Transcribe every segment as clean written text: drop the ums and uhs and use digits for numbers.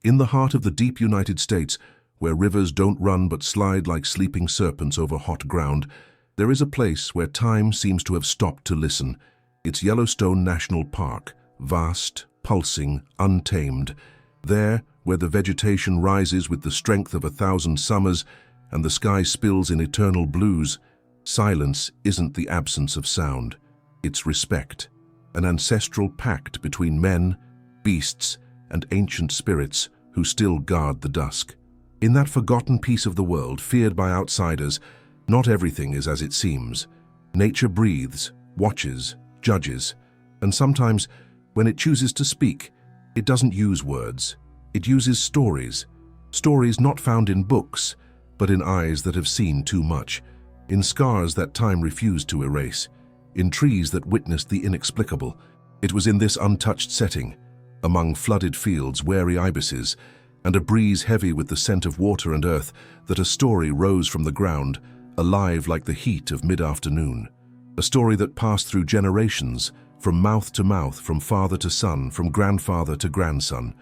In the heart of the deep United States, where rivers don't run but slide like sleeping serpents over hot ground, there is a place where time seems to have stopped to listen. It's Yellowstone National Park, vast, pulsing, untamed. There, where the vegetation rises with the strength of 1,000 summers and the sky spills in eternal blues, silence isn't the absence of sound. It's respect, an ancestral pact between men, beasts, and ancient spirits who still guard the dusk. In that forgotten piece of the world, feared by outsiders, not everything is as it seems. Nature breathes, watches, judges, and sometimes, when it chooses to speak, it doesn't use words. It uses stories. Stories not found in books, but in eyes that have seen too much, in scars that time refused to erase, in trees that witnessed the inexplicable. It was in this untouched setting, among flooded fields, wary ibises, and a breeze heavy with the scent of water and earth, that a story rose from the ground, alive like the heat of mid-afternoon. A story that passed through generations, from mouth to mouth, from father to son, from grandfather to grandson.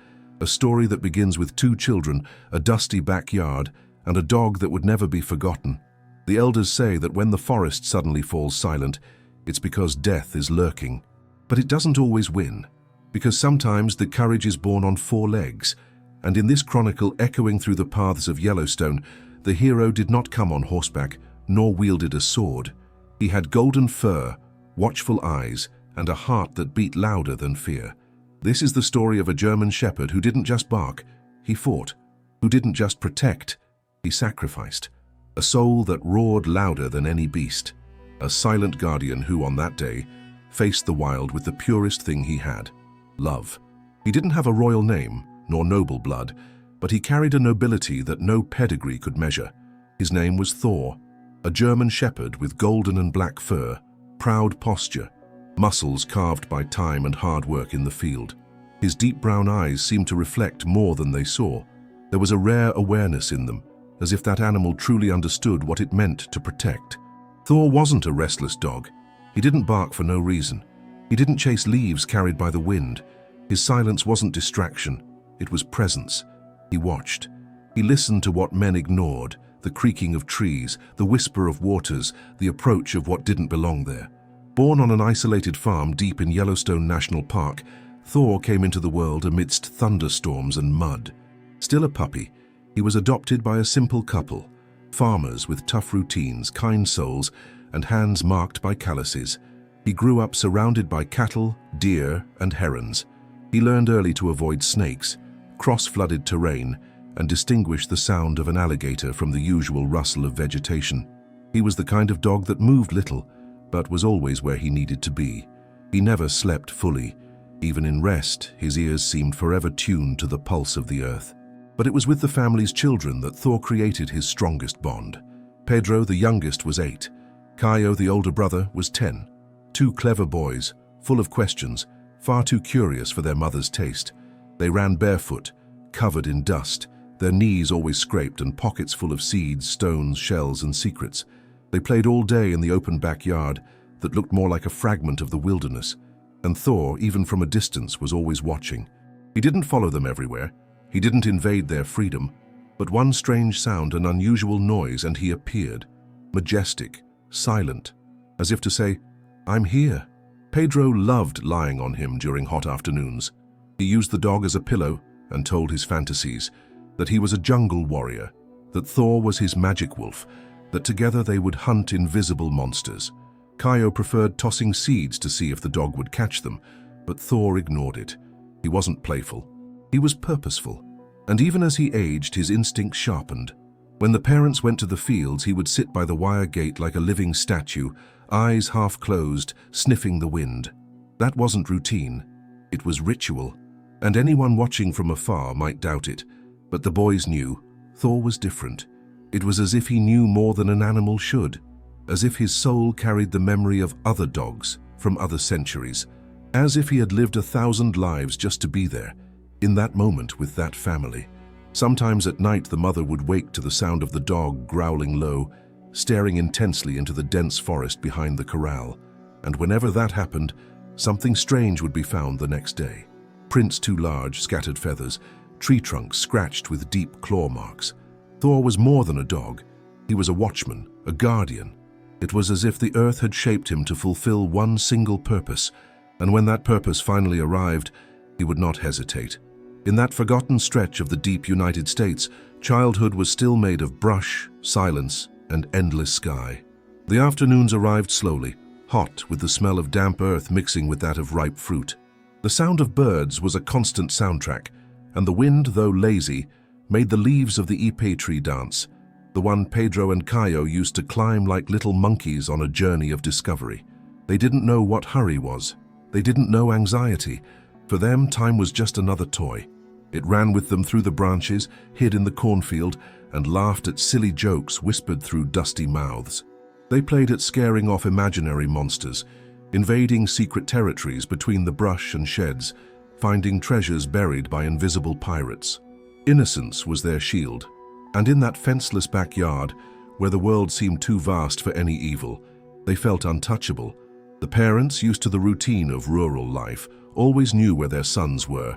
A story that begins with 2 children, a dusty backyard, and a dog that would never be forgotten. The elders say that when the forest suddenly falls silent, it's because death is lurking. But it doesn't always win, because sometimes the courage is born on 4 legs. And in this chronicle echoing through the paths of Yellowstone, the hero did not come on horseback, nor wielded a sword. He had golden fur, watchful eyes, and a heart that beat louder than fear. This is the story of a German shepherd who didn't just bark, he fought. Who didn't just protect, he sacrificed. A soul that roared louder than any beast. A silent guardian who, on that day, faced the wild with the purest thing he had, love. He didn't have a royal name, nor noble blood, but he carried a nobility that no pedigree could measure. His name was Thor, a German shepherd with golden and black fur, proud posture, muscles carved by time and hard work in the field. His deep brown eyes seemed to reflect more than they saw. There was a rare awareness in them, as if that animal truly understood what it meant to protect. Thor wasn't a restless dog. He didn't bark for no reason. He didn't chase leaves carried by the wind. His silence wasn't distraction, it was presence. He watched. He listened to what men ignored, the creaking of trees, the whisper of waters, the approach of what didn't belong there. Born on an isolated farm deep in Yellowstone National Park, Thor came into the world amidst thunderstorms and mud. Still a puppy, he was adopted by a simple couple, farmers with tough routines, kind souls, and hands marked by calluses. He grew up surrounded by cattle, deer, and herons. He learned early to avoid snakes, cross flooded terrain, and distinguish the sound of an alligator from the usual rustle of vegetation. He was the kind of dog that moved little, but was always where he needed to be. He never slept fully. Even in rest, his ears seemed forever tuned to the pulse of the earth. But it was with the family's children that Thor created his strongest bond. Pedro, the youngest, was 8. Caio, the older brother, was 10. 2 clever boys, full of questions, far too curious for their mother's taste. They ran barefoot, covered in dust, their knees always scraped and pockets full of seeds, stones, shells, and secrets. They played all day in the open backyard that looked more like a fragment of the wilderness, and Thor, even from a distance, was always watching. He didn't follow them everywhere. He didn't invade their freedom, but one strange sound, an unusual noise, and he appeared, majestic, silent, as if to say, "I'm here." Pedro loved lying on him during hot afternoons. He used the dog as a pillow and told his fantasies, that he was a jungle warrior, that Thor was his magic wolf, that together they would hunt invisible monsters. Caio preferred tossing seeds to see if the dog would catch them, but Thor ignored it. He wasn't playful. He was purposeful. And even as he aged, his instincts sharpened. When the parents went to the fields, he would sit by the wire gate like a living statue, eyes half closed, sniffing the wind. That wasn't routine. It was ritual. And anyone watching from afar might doubt it. But the boys knew. Thor was different. It was as if he knew more than an animal should. As if his soul carried the memory of other dogs from other centuries. As if he had lived 1,000 lives just to be there, in that moment with that family. Sometimes at night the mother would wake to the sound of the dog growling low, staring intensely into the dense forest behind the corral. And whenever that happened, something strange would be found the next day. Prints too large, scattered feathers, tree trunks scratched with deep claw marks. Thor was more than a dog. He was a watchman, a guardian. It was as if the earth had shaped him to fulfill one single purpose, and when that purpose finally arrived, he would not hesitate. In that forgotten stretch of the deep United States, childhood was still made of brush, silence, and endless sky. The afternoons arrived slowly, hot with the smell of damp earth mixing with that of ripe fruit. The sound of birds was a constant soundtrack, and the wind, though lazy, made the leaves of the ipe tree dance, the one Pedro and Caio used to climb like little monkeys on a journey of discovery. They didn't know what hurry was. They didn't know anxiety. For them, time was just another toy. It ran with them through the branches, hid in the cornfield, and laughed at silly jokes whispered through dusty mouths. They played at scaring off imaginary monsters, invading secret territories between the brush and sheds, finding treasures buried by invisible pirates. Innocence was their shield, and in that fenceless backyard, where the world seemed too vast for any evil, they felt untouchable. The parents, used to the routine of rural life, always knew where their sons were,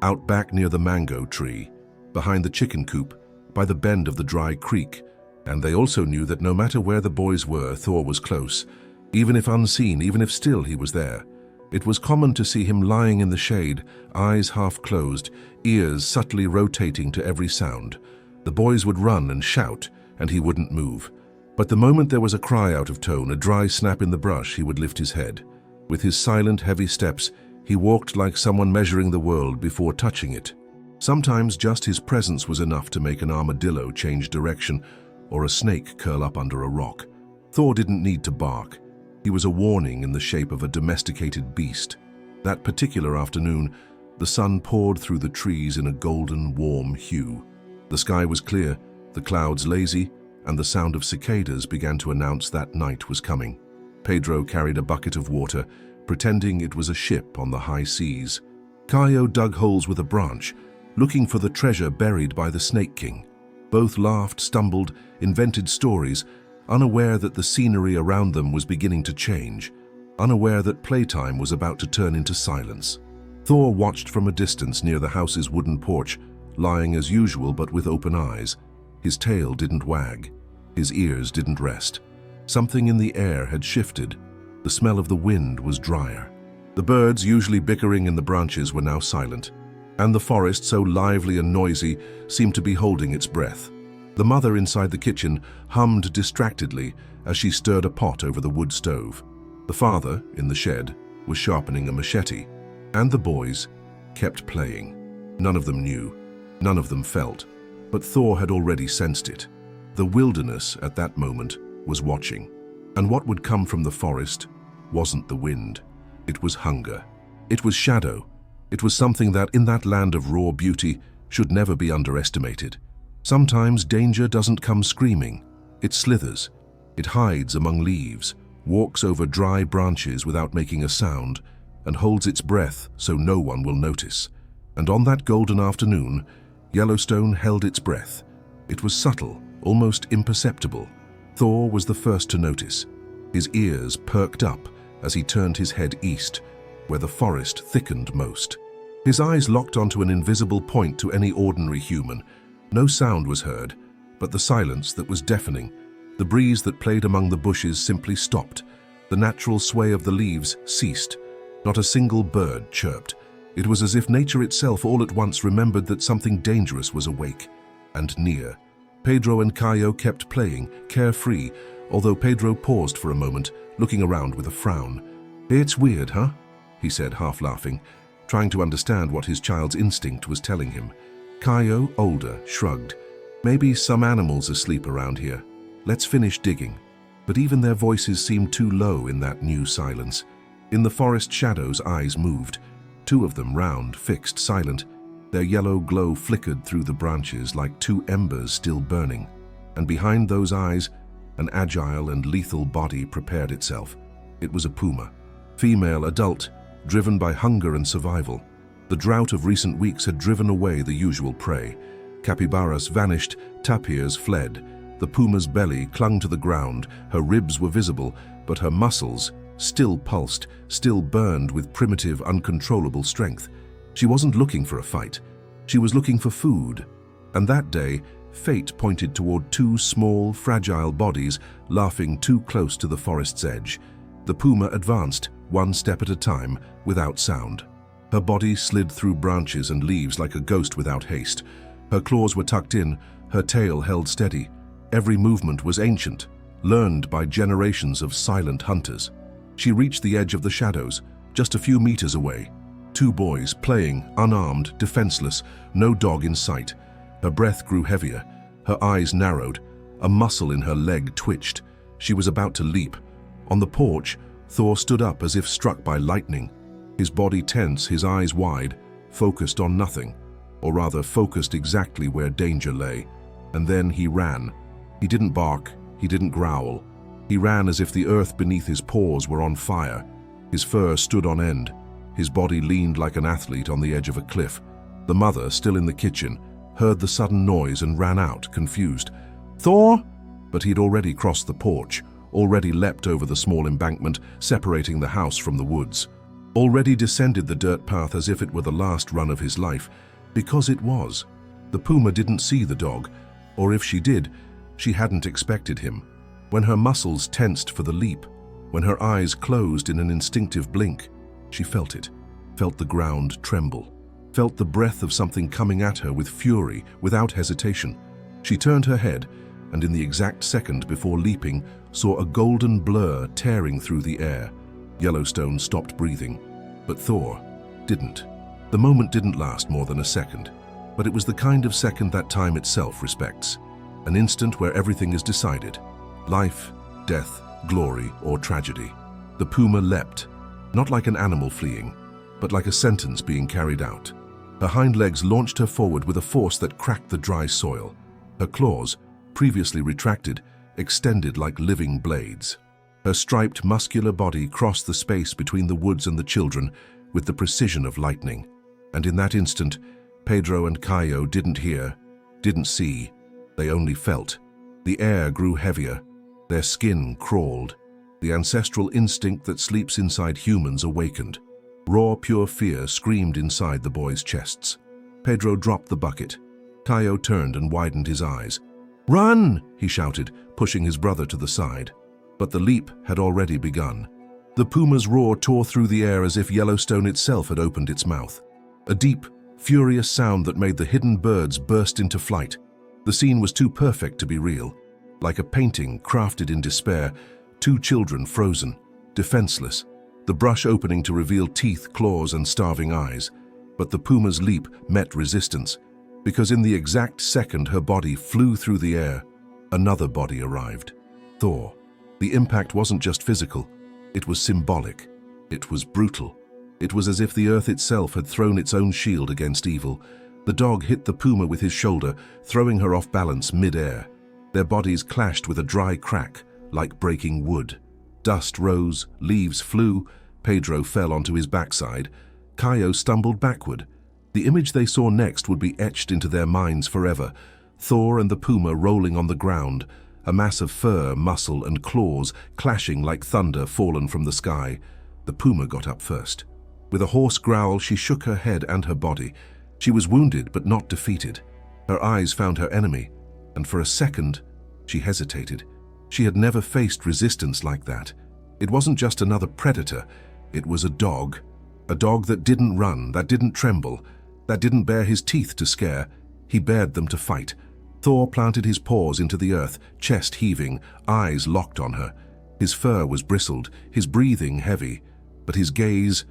out back near the mango tree, behind the chicken coop, by the bend of the dry creek, and they also knew that no matter where the boys were, Thor was close. Even if unseen, even if still, he was there. It was common to see him lying in the shade, eyes half closed, ears subtly rotating to every sound. The boys would run and shout, and he wouldn't move. But the moment there was a cry out of tone, a dry snap in the brush, he would lift his head. With his silent, heavy steps, he walked like someone measuring the world before touching it. Sometimes just his presence was enough to make an armadillo change direction or a snake curl up under a rock. Thor didn't need to bark. He was a warning in the shape of a domesticated beast. That particular afternoon, the sun poured through the trees in a golden, warm hue. The sky was clear, the clouds lazy, and the sound of cicadas began to announce that night was coming. Pedro carried a bucket of water, pretending it was a ship on the high seas. Caio dug holes with a branch, looking for the treasure buried by the Snake King. Both laughed, stumbled, invented stories, unaware that the scenery around them was beginning to change, unaware that playtime was about to turn into silence. Thor watched from a distance near the house's wooden porch, lying as usual but with open eyes. His tail didn't wag. His ears didn't rest. Something in the air had shifted. The smell of the wind was drier. The birds, usually bickering in the branches, were now silent, and the forest, so lively and noisy, seemed to be holding its breath. The mother inside the kitchen hummed distractedly as she stirred a pot over the wood stove. The father, in the shed, was sharpening a machete, and the boys kept playing. None of them knew. None of them felt, but Thor had already sensed it. The wilderness at that moment was watching, and what would come from the forest wasn't the wind. It was hunger. It was shadow. It was something that, in that land of raw beauty, should never be underestimated. Sometimes danger doesn't come screaming. It slithers. It hides among leaves, walks over dry branches without making a sound, and holds its breath so no one will notice. And on that golden afternoon, Yellowstone held its breath. It was subtle, almost imperceptible. Thor was the first to notice. His ears perked up as he turned his head east, where the forest thickened most. His eyes locked onto an invisible point to any ordinary human. No sound was heard, but the silence that was deafening. The breeze that played among the bushes simply stopped. The natural sway of the leaves ceased. Not a single bird chirped. It was as if nature itself all at once remembered that something dangerous was awake and near. Pedro and Caio kept playing, carefree, although Pedro paused for a moment, looking around with a frown. "It's weird, huh?" he said, half laughing, trying to understand what his child's instinct was telling him. Caio, older, shrugged. "Maybe some animals asleep around here. Let's finish digging." But even their voices seemed too low in that new silence. In the forest shadows, eyes moved. Two of them, round, fixed, silent. Their yellow glow flickered through the branches like two embers still burning. And behind those eyes, an agile and lethal body prepared itself. It was a puma. Female, adult, driven by hunger and survival. The drought of recent weeks had driven away the usual prey. Capybaras vanished, tapirs fled. The puma's belly clung to the ground, her ribs were visible, but her muscles still pulsed, still burned with primitive, uncontrollable strength. She wasn't looking for a fight. She was looking for food, and that day, fate pointed toward two small, fragile bodies laughing too close to the forest's edge. The puma advanced, one step at a time, without sound. Her body slid through branches and leaves like a ghost without haste. Her claws were tucked in, her tail held steady. Every movement was ancient, learned by generations of silent hunters. She reached the edge of the shadows, just a few meters away. Two boys playing, unarmed, defenseless, no dog in sight. Her breath grew heavier, her eyes narrowed, a muscle in her leg twitched. She was about to leap. On the porch, Thor stood up as if struck by lightning. His body tense, his eyes wide, focused on nothing, or rather focused exactly where danger lay. And then he ran. He didn't bark, he didn't growl. He ran as if the earth beneath his paws were on fire. His fur stood on end. His body leaned like an athlete on the edge of a cliff. The mother, still in the kitchen, heard the sudden noise and ran out, confused. "Thor!" But he'd already crossed the porch, already leapt over the small embankment separating the house from the woods, already descended the dirt path as if it were the last run of his life, because it was. The puma didn't see the dog, or if she did, she hadn't expected him. When her muscles tensed for the leap, when her eyes closed in an instinctive blink, she felt it, felt the ground tremble, felt the breath of something coming at her with fury, without hesitation. She turned her head, and in the exact second before leaping, saw a golden blur tearing through the air. Yellowstone stopped breathing, but Thor didn't. The moment didn't last more than a second, but it was the kind of second that time itself respects. An instant where everything is decided. Life, death, glory, or tragedy. The puma leapt, not like an animal fleeing, but like a sentence being carried out. Her hind legs launched her forward with a force that cracked the dry soil. Her claws, previously retracted, extended like living blades. Her striped, muscular body crossed the space between the woods and the children with the precision of lightning. And in that instant, Pedro and Caio didn't hear, didn't see, they only felt. The air grew heavier, their skin crawled. The ancestral instinct that sleeps inside humans awakened. Raw, pure fear screamed inside the boys' chests. Pedro dropped the bucket. Caio turned and widened his eyes. "Run!" he shouted, pushing his brother to the side. But the leap had already begun. The puma's roar tore through the air as if Yellowstone itself had opened its mouth. A deep, furious sound that made the hidden birds burst into flight. The scene was too perfect to be real. Like a painting crafted in despair, two children frozen, defenseless, the brush opening to reveal teeth, claws, and starving eyes. But the puma's leap met resistance, because in the exact second her body flew through the air, another body arrived. Thor. The impact wasn't just physical, it was symbolic. It was brutal. It was as if the earth itself had thrown its own shield against evil. The dog hit the puma with his shoulder, throwing her off balance mid-air. Their bodies clashed with a dry crack, like breaking wood. Dust rose, leaves flew. Pedro fell onto his backside. Caio stumbled backward. The image they saw next would be etched into their minds forever. Thor and the puma rolling on the ground, a mass of fur, muscle, and claws clashing like thunder fallen from the sky. The puma got up first. With a hoarse growl, she shook her head and her body. She was wounded but not defeated. Her eyes found her enemy, and for a second, she hesitated. She had never faced resistance like that. It wasn't just another predator, it was a dog that didn't run, that didn't tremble, that didn't bare his teeth to scare. He bared them to fight. Thor planted his paws into the earth, chest heaving, eyes locked on her. His fur was bristled, his breathing heavy, but his gaze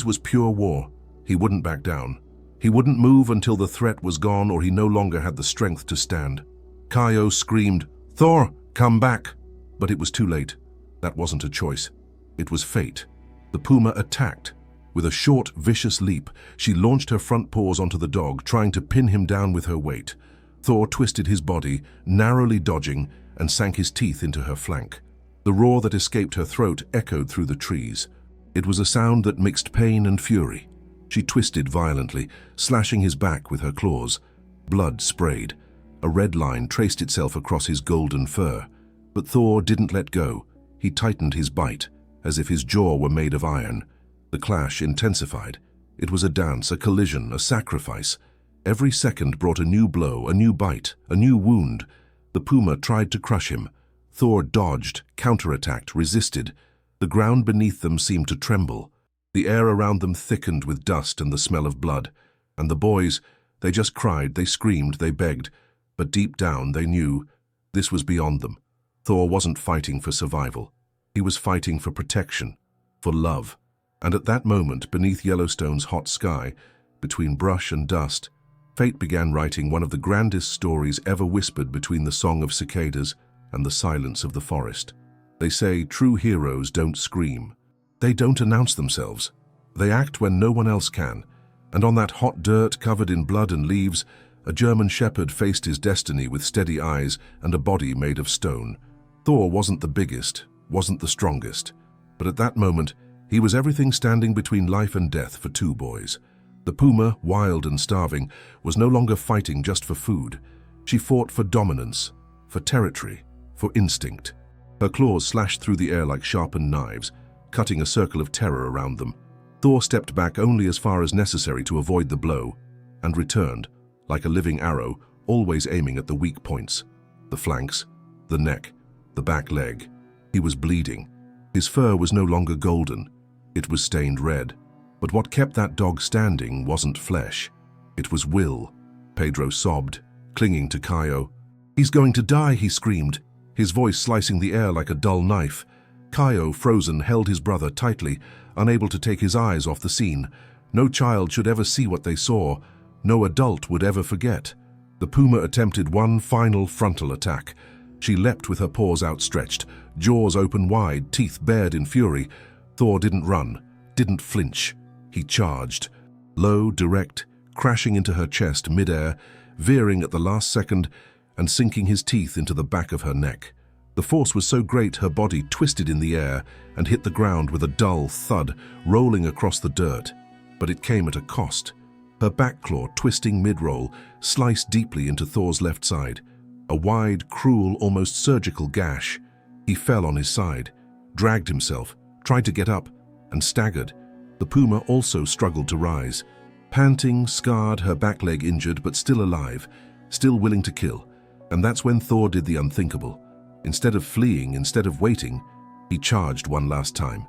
was pure war. He wouldn't back down. He wouldn't move until the threat was gone or he no longer had the strength to stand. Caio screamed, "Thor, come back!" But it was too late. That wasn't a choice. It was fate. The puma attacked. With a short, vicious leap, she launched her front paws onto the dog, trying to pin him down with her weight. Thor twisted his body, narrowly dodging, and sank his teeth into her flank. The roar that escaped her throat echoed through the trees. It was a sound that mixed pain and fury. She twisted violently, slashing his back with her claws. Blood sprayed. A red line traced itself across his golden fur. But Thor didn't let go. He tightened his bite, as if his jaw were made of iron. The clash intensified. It was a dance, a collision, a sacrifice. Every second brought a new blow, a new bite, a new wound. The puma tried to crush him. Thor dodged, counterattacked, resisted. The ground beneath them seemed to tremble. The air around them thickened with dust and the smell of blood. And the boys, they just cried, they screamed, they begged. But deep down they knew this was beyond them. Thor wasn't fighting for survival. He was fighting for protection, for love. And at that moment, beneath Yellowstone's hot sky, between brush and dust, fate began writing one of the grandest stories ever whispered between the song of cicadas and the silence of the forest. They say true heroes don't scream. They don't announce themselves. They act when no one else can. And on that hot dirt covered in blood and leaves, a German shepherd faced his destiny with steady eyes and a body made of stone. Thor wasn't the biggest, wasn't the strongest. But at that moment, he was everything standing between life and death for two boys. The puma, wild and starving, was no longer fighting just for food. She fought for dominance, for territory, for instinct. Her claws slashed through the air like sharpened knives, cutting a circle of terror around them. Thor stepped back only as far as necessary to avoid the blow, and returned, like a living arrow, always aiming at the weak points. The flanks, the neck, the back leg. He was bleeding. His fur was no longer golden. It was stained red. But what kept that dog standing wasn't flesh. It was will. Pedro sobbed, clinging to Caio. "He's going to die," he screamed, his voice slicing the air like a dull knife. Caio, frozen, held his brother tightly, unable to take his eyes off the scene. No child should ever see what they saw. No adult would ever forget. The puma attempted one final frontal attack. She leapt with her paws outstretched, jaws open wide, teeth bared in fury. Thor didn't run, didn't flinch. He charged, low, direct, crashing into her chest mid-air, veering at the last second and sinking his teeth into the back of her neck. The force was so great her body twisted in the air and hit the ground with a dull thud, rolling across the dirt. But it came at a cost. Her back claw, twisting mid-roll, sliced deeply into Thor's left side. A wide, cruel, almost surgical gash. He fell on his side, dragged himself, tried to get up, and staggered. The puma also struggled to rise. Panting, scarred, her back leg injured, but still alive, still willing to kill. And that's when Thor did the unthinkable. Instead of fleeing, instead of waiting, he charged one last time,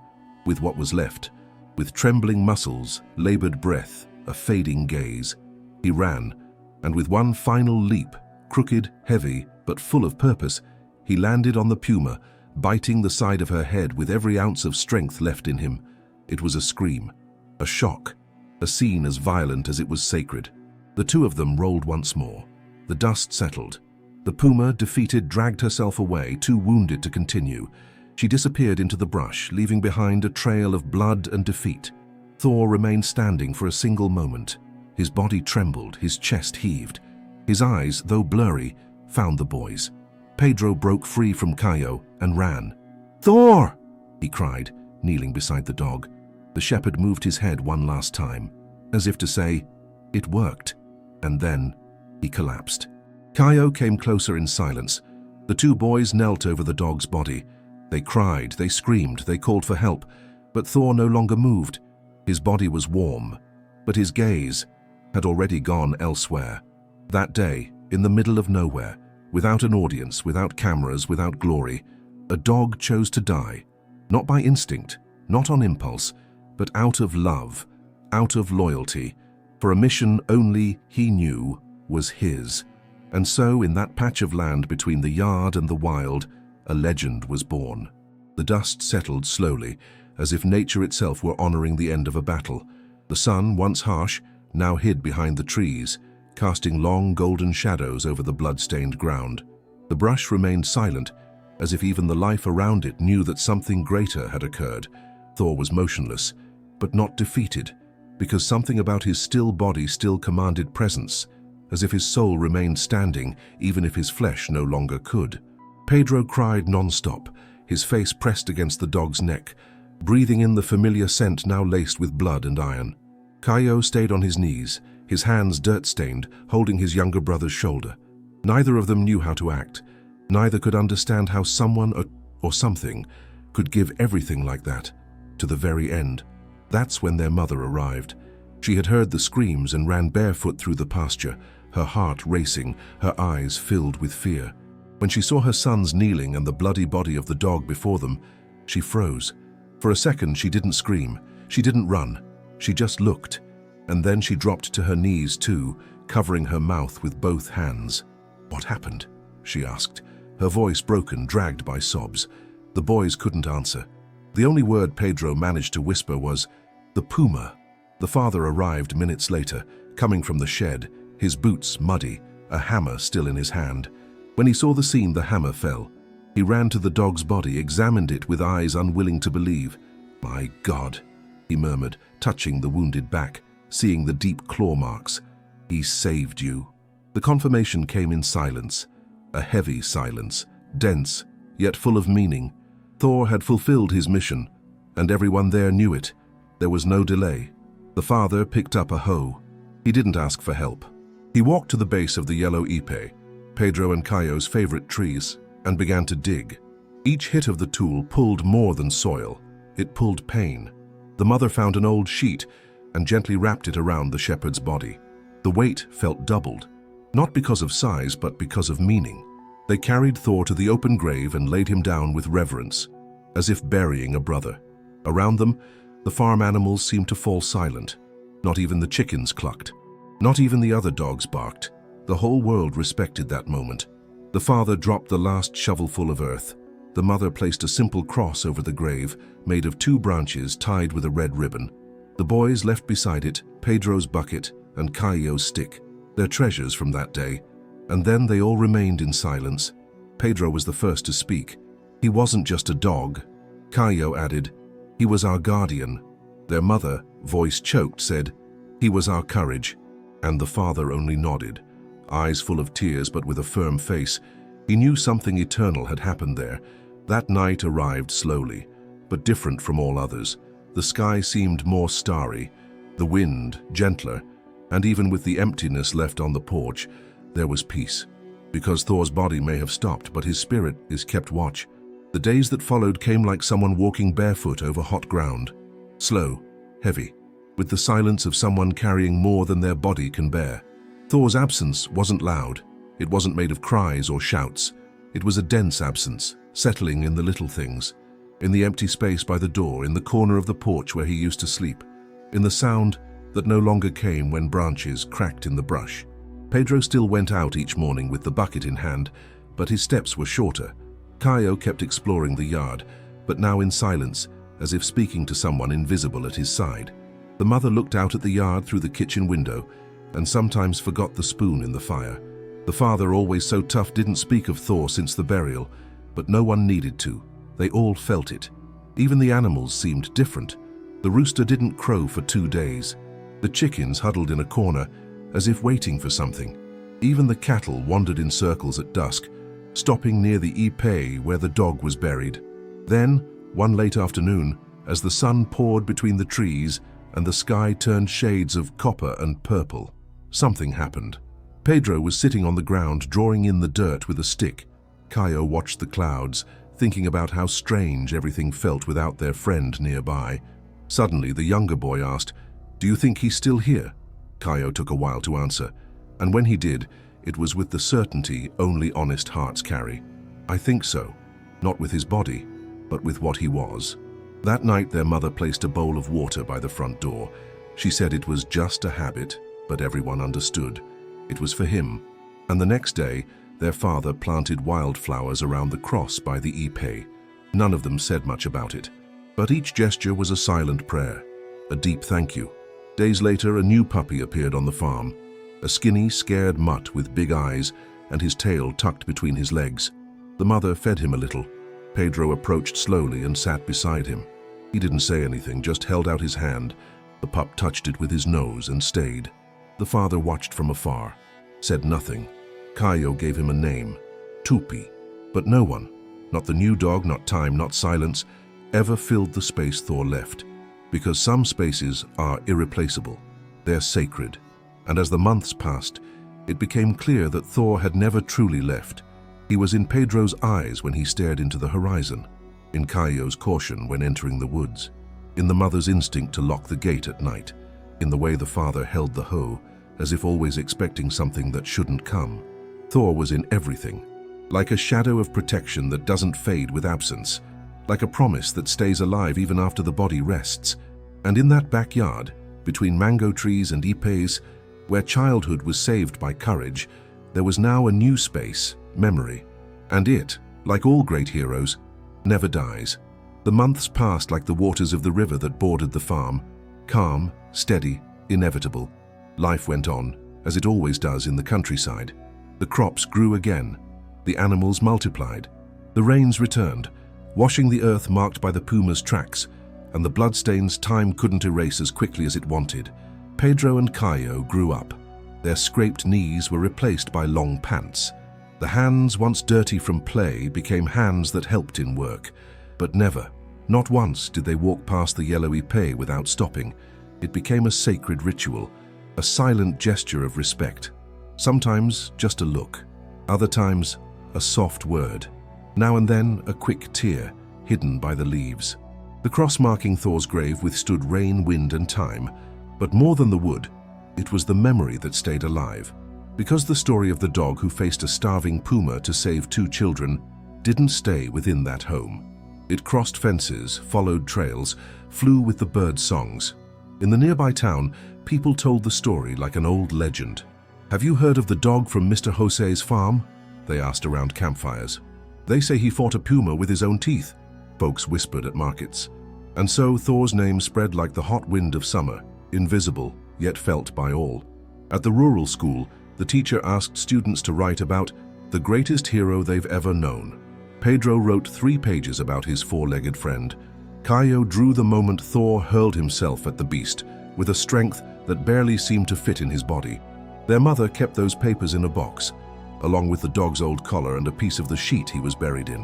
with what was left. With trembling muscles, labored breath, a fading gaze. He ran, and with one final leap, crooked, heavy, but full of purpose, he landed on the puma, biting the side of her head with every ounce of strength left in him. It was a scream, a shock, a scene as violent as it was sacred. The two of them rolled once more. The dust settled. The puma, defeated, dragged herself away, too wounded to continue. She disappeared into the brush, leaving behind a trail of blood and defeat. Thor remained standing for a single moment. His body trembled, his chest heaved. His eyes, though blurry, found the boys. Pedro broke free from Caio and ran. "Thor!" he cried, kneeling beside the dog. The shepherd moved his head one last time, as if to say, "It worked." And then he collapsed. Caio came closer in silence. The two boys knelt over the dog's body. They cried, they screamed, they called for help, but Thor no longer moved. His body was warm, but his gaze had already gone elsewhere. That day, in the middle of nowhere, without an audience, without cameras, without glory, a dog chose to die, not by instinct, not on impulse, but out of love, out of loyalty, for a mission only he knew was his. And so, in that patch of land between the yard and the wild, a legend was born. The dust settled slowly, as if nature itself were honoring the end of a battle. The sun, once harsh, now hid behind the trees, casting long golden shadows over the blood-stained ground. The brush remained silent, as if even the life around it knew that something greater had occurred. Thor was motionless, but not defeated, because something about his still body still commanded presence, as if his soul remained standing, even if his flesh no longer could. Pedro cried non-stop, his face pressed against the dog's neck, breathing in the familiar scent now laced with blood and iron. Caio stayed on his knees, his hands dirt-stained, holding his younger brother's shoulder. Neither of them knew how to act. Neither could understand how someone or something could give everything like that, to the very end. That's when their mother arrived. She had heard the screams and ran barefoot through the pasture, her heart racing, her eyes filled with fear. When she saw her sons kneeling and the bloody body of the dog before them, she froze. For a second, she didn't scream. She didn't run. She just looked. And then she dropped to her knees too, covering her mouth with both hands. "What happened?" she asked, her voice broken, dragged by sobs. The boys couldn't answer. The only word Pedro managed to whisper was, "The Puma." The father arrived minutes later, coming from the shed, his boots muddy, a hammer still in his hand. When he saw the scene, the hammer fell. He ran to the dog's body, examined it with eyes unwilling to believe. "My God," he murmured, touching the wounded back, seeing the deep claw marks. "He saved you." The confirmation came in silence, a heavy silence, dense, yet full of meaning. Thor had fulfilled his mission, and everyone there knew it. There was no delay. The father picked up a hoe. He didn't ask for help. He walked to the base of the yellow ipe, Pedro and Caio's favorite trees, and began to dig. Each hit of the tool pulled more than soil. It pulled pain. The mother found an old sheet and gently wrapped it around the shepherd's body. The weight felt doubled, not because of size, but because of meaning. They carried Thor to the open grave and laid him down with reverence, as if burying a brother. Around them, the farm animals seemed to fall silent. Not even the chickens clucked. Not even the other dogs barked. The whole world respected that moment. The father dropped the last shovelful of earth. The mother placed a simple cross over the grave, made of 2 branches tied with a red ribbon. The boys left beside it Pedro's bucket and Caio's stick, their treasures from that day. And then they all remained in silence. Pedro was the first to speak. "He wasn't just a dog," Caio added. "He was our guardian." Their mother, voice choked, said, "He was our courage." And the father only nodded, eyes full of tears but with a firm face. He knew something eternal had happened there. That night arrived slowly, but different from all others. The sky seemed more starry, the wind gentler, and even with the emptiness left on the porch, there was peace. Because Thor's body may have stopped, but his spirit is kept watch. The days that followed came like someone walking barefoot over hot ground. Slow, heavy, with the silence of someone carrying more than their body can bear. Thor's absence wasn't loud. It wasn't made of cries or shouts. It was a dense absence, settling in the little things. In the empty space by the door, in the corner of the porch where he used to sleep. In the sound that no longer came when branches cracked in the brush. Pedro still went out each morning with the bucket in hand, but his steps were shorter. Caio kept exploring the yard, but now in silence, as if speaking to someone invisible at his side. The mother looked out at the yard through the kitchen window and sometimes forgot the spoon in the fire. The father, always so tough, didn't speak of Thor since the burial, but no one needed to. They all felt it. Even the animals seemed different. The rooster didn't crow for 2 days. The chickens huddled in a corner, as if waiting for something. Even the cattle wandered in circles at dusk, stopping near the ipe where the dog was buried. Then, one late afternoon, as the sun poured between the trees and the sky turned shades of copper and purple, something happened. Pedro was sitting on the ground, drawing in the dirt with a stick. Caio watched the clouds, thinking about how strange everything felt without their friend nearby. Suddenly, the younger boy asked, "Do you think he's still here?" Caio took a while to answer, and when he did, it was with the certainty only honest hearts carry. "I think so. Not with his body, but with what he was." That night, their mother placed a bowl of water by the front door. She said it was just a habit, but everyone understood. It was for him. And the next day, their father planted wildflowers around the cross by the ipe. None of them said much about it, but each gesture was a silent prayer, a deep thank you. Days later, a new puppy appeared on the farm, a skinny, scared mutt with big eyes and his tail tucked between his legs. The mother fed him a little. Pedro approached slowly and sat beside him. He didn't say anything, just held out his hand. The pup touched it with his nose and stayed. The father watched from afar, said nothing. Caio gave him a name, Tupi, but no one, not the new dog, not time, not silence, ever filled the space Thor left. Because some spaces are irreplaceable, they're sacred. And as the months passed, it became clear that Thor had never truly left. He was in Pedro's eyes when he stared into the horizon, in Caio's caution when entering the woods, in the mother's instinct to lock the gate at night. in the way the father held the hoe, as if always expecting something that shouldn't come. Thor was in everything, like a shadow of protection that doesn't fade with absence, like a promise that stays alive even after the body rests. And in that backyard, between mango trees and ipes, where childhood was saved by courage, there was now a new space, memory. And it, like all great heroes, never dies. The months passed like the waters of the river that bordered the farm, calm, steady, inevitable. Life went on, as it always does in the countryside. The crops grew again. The animals multiplied. The rains returned, washing the earth marked by the Puma's tracks, and the bloodstains time couldn't erase as quickly as it wanted. Pedro and Caio grew up. Their scraped knees were replaced by long pants. The hands once dirty from play became hands that helped in work. But never, not once, did they walk past the yellow ipe without stopping. It became a sacred ritual, a silent gesture of respect. Sometimes just a look, other times a soft word, now and then a quick tear hidden by the leaves. The cross marking Thor's grave withstood rain, wind, and time, but more than the wood, it was the memory that stayed alive. Because the story of the dog who faced a starving puma to save 2 children didn't stay within that home. It crossed fences, followed trails, flew with the birds' songs. In the nearby town, people told the story like an old legend. "Have you heard of the dog from Mr. Jose's farm?" they asked around campfires. "They say he fought a puma with his own teeth," folks whispered at markets. And so Thor's name spread like the hot wind of summer, invisible, yet felt by all. At the rural school, the teacher asked students to write about the greatest hero they've ever known. Pedro wrote 3 pages about his 4-legged friend. Caio drew the moment Thor hurled himself at the beast, with a strength that barely seemed to fit in his body. Their mother kept those papers in a box, along with the dog's old collar and a piece of the sheet he was buried in.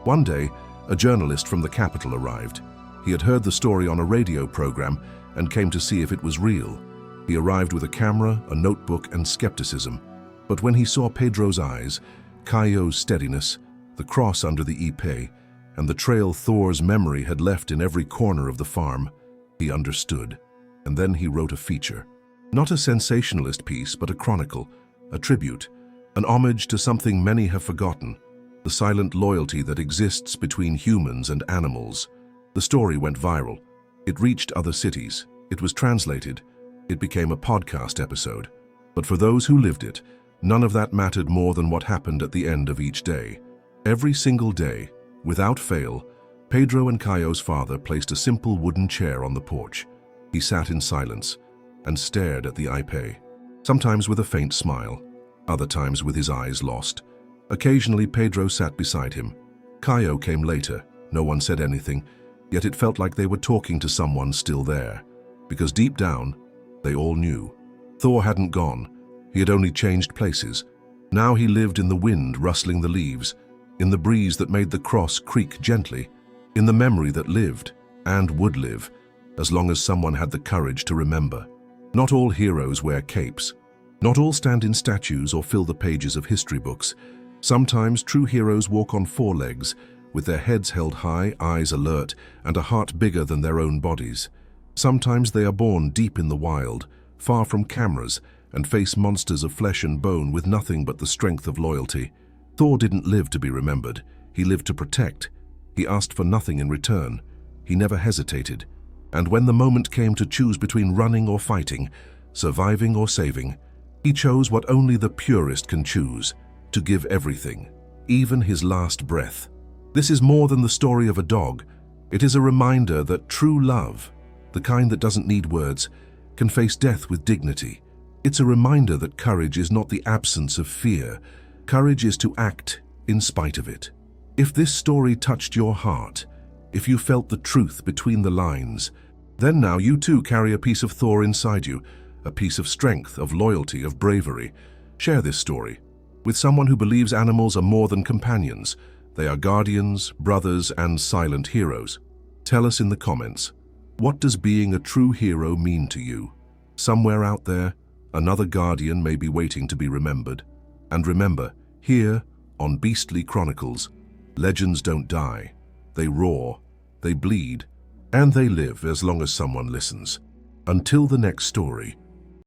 One day, a journalist from the capital arrived. He had heard the story on a radio program and came to see if it was real. He arrived with a camera, a notebook, and skepticism. But when he saw Pedro's eyes, Caio's steadiness, the cross under the ipe, and the trail Thor's memory had left in every corner of the farm, he understood. And then he wrote a feature. Not a sensationalist piece, but a chronicle, a tribute, an homage to something many have forgotten, the silent loyalty that exists between humans and animals. The story went viral. It reached other cities. It was translated. It became a podcast episode. But for those who lived it, none of that mattered more than what happened at the end of each day. Every single day, without fail, Pedro and Caio's father placed a simple wooden chair on the porch. He sat in silence and stared at the ipe, sometimes with a faint smile, other times with his eyes lost. Occasionally, Pedro sat beside him. Caio came later. No one said anything, yet it felt like they were talking to someone still there, because deep down, they all knew. Thor hadn't gone. He had only changed places. Now he lived in the wind rustling the leaves, in the breeze that made the cross creak gently, in the memory that lived and would live, as long as someone had the courage to remember. Not all heroes wear capes. Not all stand in statues or fill the pages of history books. Sometimes true heroes walk on 4 legs, with their heads held high, eyes alert, and a heart bigger than their own bodies. Sometimes they are born deep in the wild, far from cameras, and face monsters of flesh and bone with nothing but the strength of loyalty. Thor didn't live to be remembered. He lived to protect. He asked for nothing in return. He never hesitated. And when the moment came to choose between running or fighting, surviving or saving, he chose what only the purest can choose, to give everything, even his last breath. This is more than the story of a dog. It is a reminder that true love, the kind that doesn't need words, can face death with dignity. It's a reminder that courage is not the absence of fear. Courage is to act in spite of it. If this story touched your heart, if you felt the truth between the lines, then now you too carry a piece of Thor inside you, a piece of strength, of loyalty, of bravery. Share this story with someone who believes animals are more than companions. They are guardians, brothers, and silent heroes. Tell us in the comments, what does being a true hero mean to you? Somewhere out there, another guardian may be waiting to be remembered. And remember, here on Beastly Chronicles, legends don't die. They roar, they bleed, and they live as long as someone listens. Until the next story.